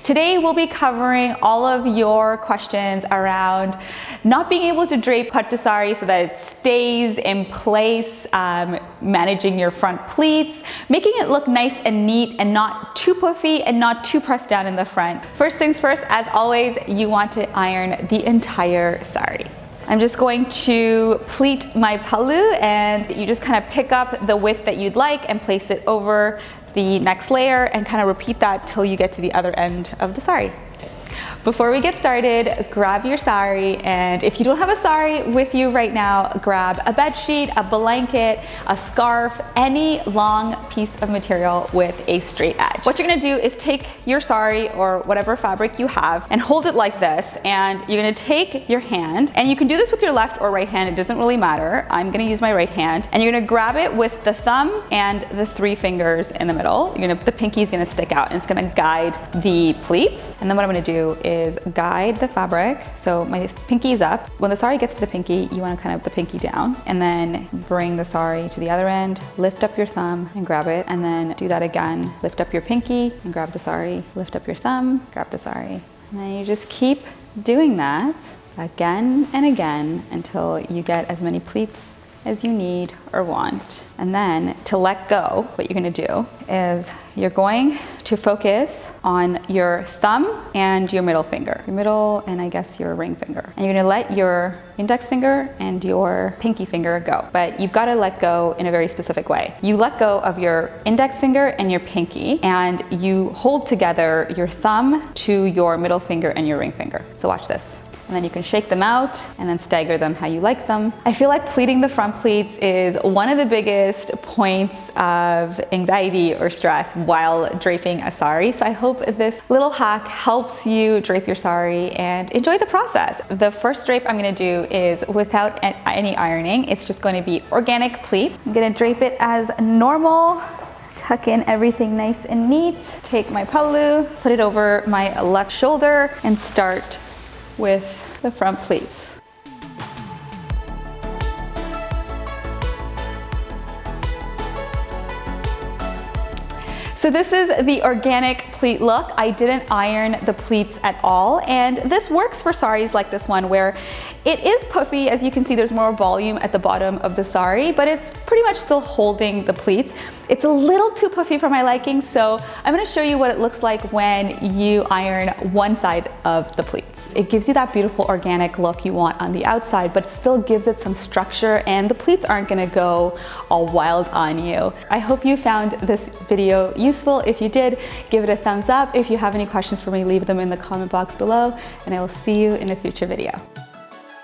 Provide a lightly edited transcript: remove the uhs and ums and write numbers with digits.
Today we'll be covering all of your questions around not being able to drape pattu saree so that it stays in place, managing your front pleats, making it look nice and neat and not too puffy and not too pressed down in the front. First things first, as always, you want to iron the entire saree. I'm just going to pleat my pallu, and you just kind of pick up the width that you'd like and place it over the next layer and kind of repeat that till you get to the other end of the saree. Before we get started, grab your saree, and if you don't have a saree with you right now, grab a bed sheet, a blanket, a scarf, any long piece of material with a straight edge. What you're gonna do is take your saree or whatever fabric you have and hold it like this, and you're gonna take your hand, and you can do this with your left or right hand, it doesn't really matter. I'm gonna use my right hand, and you're gonna grab it with the thumb and the 3 fingers in the middle. The pinky's gonna stick out and it's gonna guide the pleats. And then what I'm gonna do is guide the fabric. So my pinky's up. When the saree gets to the pinky, you want to kind of the pinky down, and then bring the saree to the other end, lift up your thumb and grab it, and then do that again. Lift up your pinky and grab the saree, lift up your thumb, grab the saree. And then you just keep doing that again and again until you get as many pleats as you need or want. And then to let go, what you're gonna do is you're going to focus on your thumb and your middle finger. Your middle and I guess your ring finger. And you're gonna let your index finger and your pinky finger go. But you've gotta let go in a very specific way. You let go of your index finger and your pinky, and you hold together your thumb to your middle finger and your ring finger. So watch this. And then you can shake them out and then stagger them how you like them. I feel like pleating the front pleats is one of the biggest points of anxiety or stress while draping a saree. So I hope this little hack helps you drape your saree and enjoy the process. The first drape I'm gonna do is without any ironing. It's just going to be organic pleat. I'm gonna drape it as normal. Tuck in everything nice and neat. Take my pallu, put it over my left shoulder, and start with the front pleats. So this is the organic pleat look. I didn't iron the pleats at all, and this works for sarees like this one where it is puffy. As you can see, there's more volume at the bottom of the saree, but it's pretty much still holding the pleats. It's a little too puffy for my liking, so I'm gonna show you what it looks like when you iron one side of the pleats. It gives you that beautiful organic look you want on the outside, but still gives it some structure, and the pleats aren't gonna go all wild on you. I hope you found this video useful. If you did, give it a thumbs up. If you have any questions for me, leave them in the comment box below, and I will see you in a future video.